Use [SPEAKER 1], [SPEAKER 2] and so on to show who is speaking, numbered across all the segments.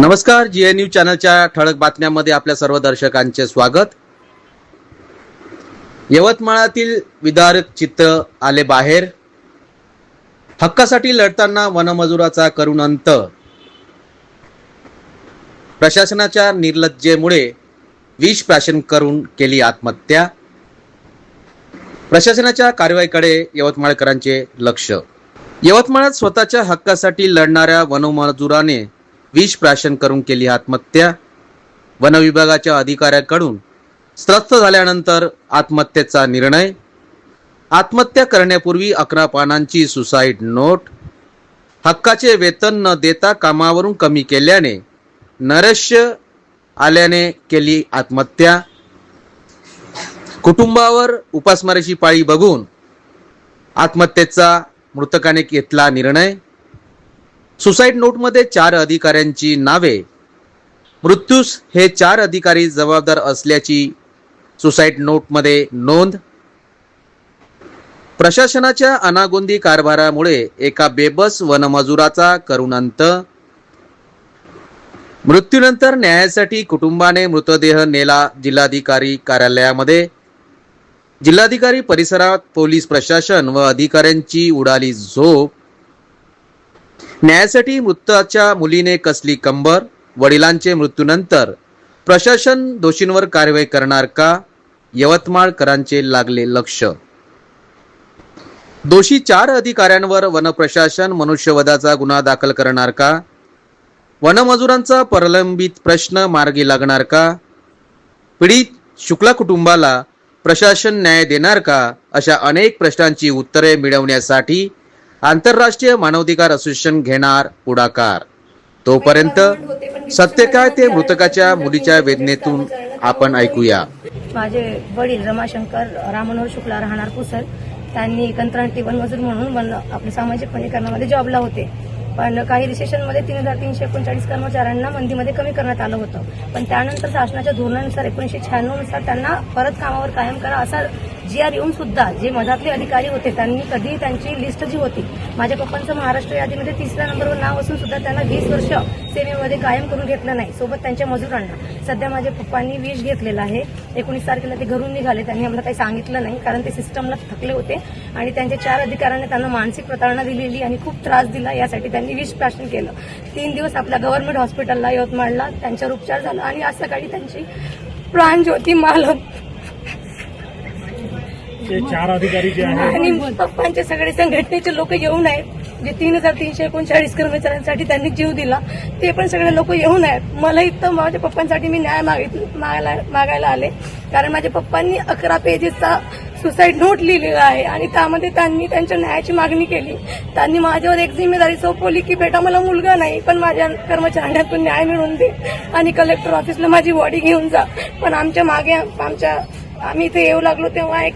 [SPEAKER 1] नमस्कार, जीएनयू चॅनलच्या ठळक बातम्यांमध्ये आपल्या सर्व दर्शकांचे स्वागत। यवतमाळातील विदारक चित्र आले बाहेर। हक्कासाठी लढताना वनमजुराचा करुण अंत। प्रशासनाच्या निर्लज्जतेमुळे विष प्राशन करून केली आत्महत्या। प्रशासनाच्या कारवाईकडे यवतमाळकरांचे लक्ष। यवतमाळात स्वतःच्या हक्कासाठी लढणाऱ्या वनमजुराने विष प्राशन करून केली आत्महत्या। वन विभागाच्या अधिकाऱ्यांकडून त्रस्त झाल्यानंतर आत्महत्येचा निर्णय। आत्महत्या करण्यापूर्वी 11 पानांची सुसाईड नोट। हक्काचे वेतन न देता कामावरून कमी केल्याने नैराश्य आल्याने केली आत्महत्या। कुटुंबावर उपासमारीची पाळी बघून आत्महत्येचा मृतकाने घेतला निर्णय। सुसाईड नोटमध्ये 4 अधिकाऱ्यांची नावे। मृत्यूस हे 4 अधिकारी जबाबदार असल्याची सुसाईड नोटमध्ये नोंद। प्रशासनाच्या अनागोंदी कारभारामुळे एका बेबस वनमजुराचा करुण अंत। मृत्यूनंतर न्यायासाठी कुटुंबाने मृतदेह नेला जिल्हाधिकारी कार्यालयामध्ये। जिल्हाधिकारी परिसरात पोलीस प्रशासन व अधिकाऱ्यांची उडाली झोप। न्यायासाठी मृताच्या मुलीने कसली कंबर। वडिलांचे मृत्यूनंतर प्रशासन दोषींवर कारवाई करणार का? यवतमाळकरांचे लागले लक्ष। दोषी 4 अधिकाऱ्यांवर वन प्रशासन मनुष्यवधाचा गुन्हा दाखल करणार का? वनमजुरांचा प्रलंबित प्रश्न मार्गी लागणार का? पीडित शुक्ला कुटुंबाला प्रशासन न्याय देणार का? अशा अनेक प्रश्नांची उत्तरे मिळवण्यासाठी आंतरराष्ट्रीय मानवाधिकार असोसिएशन घेणार पुढाकार। तोपर्यंत सत्य काय ते मृतकाच्या मुलीच्या वेदनेतून आपण ऐकूया।
[SPEAKER 2] माझे वडील रमाशंकर राममनोहर शुक्ला राहणार पुसद, त्यांनी कंत्राटी वनमजूर म्हणून आपल्या सामाजिक वनीकरणामध्ये जॉबला होते। पण काही रिसेशनमध्ये 3339 कर्मचाऱ्यांना मंदीमध्ये कमी करण्यात आलं होतं। पण त्यानंतर शासनाच्या धोरणानुसार 1996 नुसार त्यांना परत कामावर कायम करा असा GR येऊन सुद्धा जे मधातले अधिकारी होते त्यांनी कधी त्यांची लिस्ट जी होती, माझ्या पप्पांचं महाराष्ट्र यादीमध्ये 3ऱ्या नंबरवर नाव असून सुद्धा त्यांना 20 वर्ष सेवेमध्ये कायम करून घेतलं नाही, सोबत त्यांच्या मजुरांना। सध्या माझ्या पप्पांनी विष घेतलेला आहे। 19 तारखेला ते घरून निघाले, त्यांनी आम्हाला काही सांगितलं नाही कारण ते सिस्टमला थकले होते आणि त्यांच्या 4 अधिकाऱ्यांनी त्यांना मानसिक प्रताडणा दिलेली आणि खूप त्रास दिला, यासाठी त्यांनी विष प्राशन केलं। 3 दिवस आपल्या गव्हर्नमेंट हॉस्पिटलला यवतमाळला त्यांच्यावर उपचार झाला आणि आज सकाळी त्यांची प्राणज्योती मालम
[SPEAKER 3] 4 अधिकारी जे आहेत
[SPEAKER 2] आणि पप्पांचे सगळे संघटनेचे लोक येऊन आहेत, जे 3339 कर्मचाऱ्यांसाठी त्यांनी जीव दिला, ते पण सगळे लोक येऊन आहेत। मला इथं माझ्या पप्पांसाठी मी न्याय मागायला आले कारण माझ्या पप्पांनी 11 पेजेसचा सुसाईड नोट लिहिलेला आहे आणि त्यामध्ये त्यांनी त्यांच्या न्यायाची मागणी केली। त्यांनी माझ्यावर एक जिम्मेदारी सोपवली की बेटा मला मुलगा नाही पण माझ्या कर्मचाऱ्यांना तू न्याय मिळवून दे आणि कलेक्टर ऑफिसला माझी बॉडी घेऊन जा। पण आमच्या मागे आम्ही इथे येऊ लागलो तेव्हा एक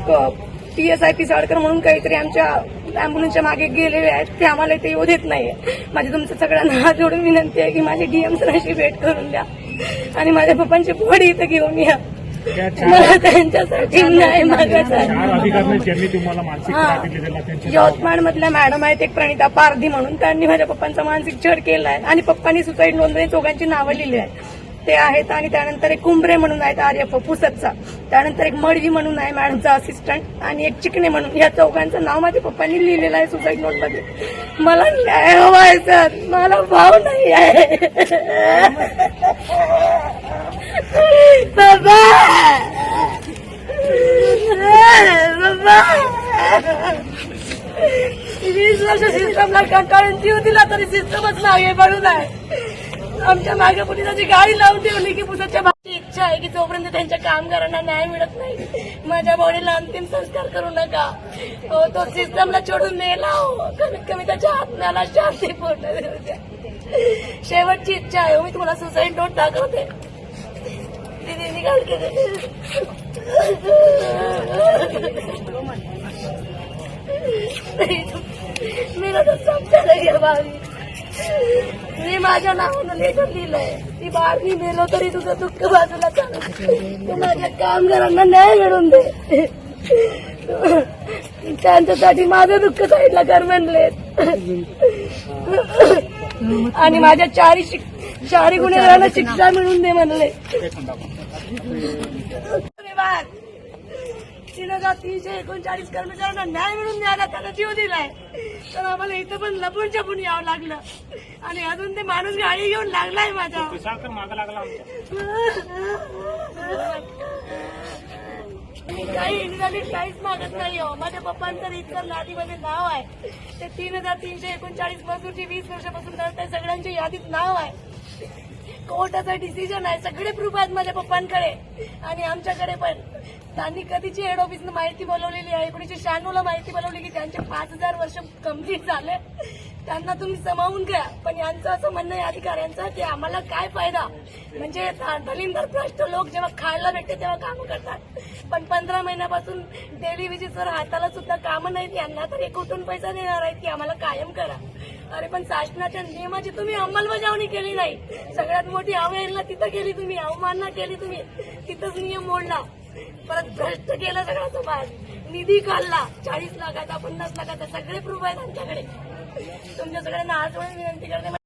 [SPEAKER 2] PSI पिसाळकर म्हणून काहीतरी आमच्या अँब्युलन्सच्या मागे गेलेले आहेत, ते आम्हाला इथे येऊ देत नाहीये। माझी तुमचं सगळ्यांना हात जोडून विनंती आहे की माझी DM सरांशी भेट करून द्या आणि माझ्या पप्पांची बॉडी इथे घेऊन या। मला त्यांच्यासाठी न्याय मागायचा आहे। यवतमाळ मधल्या मॅडम आहेत एक प्रणिता पारधी म्हणून, त्यांनी माझ्या पप्पांचा मानसिक छळ केलाय आणि पप्पांनी सुसाईड नोंदणी चौघांची नावं लिहिली आहेत, ते आहेत। आणि त्यानंतर एक कुंभरे म्हणून आहेत आर्यफ पुसदचा, त्यानंतर एक मडवी म्हणून आहे मॅडमचा असिस्टंट आणि एक चिकणे म्हणून, या चौघांचं नाव माझ्या पप्पांनी लिहिलेलं आहे सुसाईड नोट मध्ये। मला न्याय हवाय सर, मला भाव नाही आहे। बाबा बाबा 20 वर्ष सिस्टमला कंटाळून जीव दिला तरी सिस्टमच मागे पडून आहे। आमच्या मागे पोलिसांची गाडी लावून ठेवली की पुसाच्या भाषेची इच्छा आहे की जोपर्यंत त्यांच्या कामगारांना न्याय मिळत नाही माझ्या बॉडीला अंतिम संस्कार करू नका। तो सिस्टमला सोडून नेला, कमीत कमी त्याच्या आत्म्याला शांती पूर्ण देऊ द्या। शेवटची इच्छा आहे, मी तुम्हाला सुसाईड नोट दाखवते। तिने निघाल मेरा तो समजायला घ्या भावी, मी माझ्या नावानं लेटर लिहिलंय ती बारणी मेलो तरी तुझं दुःख बाजूला चालू, तू माझ्या कामगारांना न्याय मिळवून दे। त्यांच्यासाठी माझं दुःख साईडला कर म्हणले आणि माझ्या चारी गुन्हेगारांना शिक्षा मिळून दे म्हणले. 3,339 कर्मचाऱ्यांना न्याय मिळून द्यायला त्याला जीव दिलाय, तर आम्हाला इथं पण लपून छपून यावं लागलं. आणि अजून ते माणूस गाडी घेऊन लागलाय माझ्या.
[SPEAKER 3] मागं लागला आमच्या.
[SPEAKER 2] काही इंग्रजीत काहीच मागत नाही हो. माझ्या पप्पांचं इतकं यादीमध्ये नाव आहे. ते 3,339 मजूरची 20 वर्षापासून करत आहे, सगळ्यांच्या यादीत नाव आहे. कोर्टाचा डिसिजन आहे, सगळे प्रूफ आहेत माझ्या पप्पांकडे आणि आमच्याकडे पण. त्यांनी कधीची हेड ऑफिसनं माहिती बोलवलेली आहे, 1996ला माहिती बोलवली की त्यांचे 5,000 वर्ष कंप्लीट झाले, त्यांना तुम्ही समावून घ्या. पण यांचं असं म्हणणं आहे अधिकाऱ्यांचं की आम्हाला काय फायदा, म्हणजे दलिंदर भ्रष्ट लोक जेव्हा खायला भेटते तेव्हा कामं करतात, पण 15 महिन्यापासून डेली विजेसवर हाताला सुद्धा कामं नाहीत यांना, तर हे कुठून पैसा देणार आहेत की आम्हाला कायम करा. अरे पण शासनाच्या नियमाची तुम्ही अंमलबजावणी केली नाही. सगळ्यात मोठी अवहेलना तिथं केली तुम्ही, अवमानना केली तुम्ही, तिथंच नियम मोडला. परत भ्रष्ट केलं सगळा समाज, निधी काढला 40 लाखाचा 50 लाखाचा, सगळे प्रूफ आहेत आमच्याकडे. तुमच्या सगळ्यांना आज विनंती करते.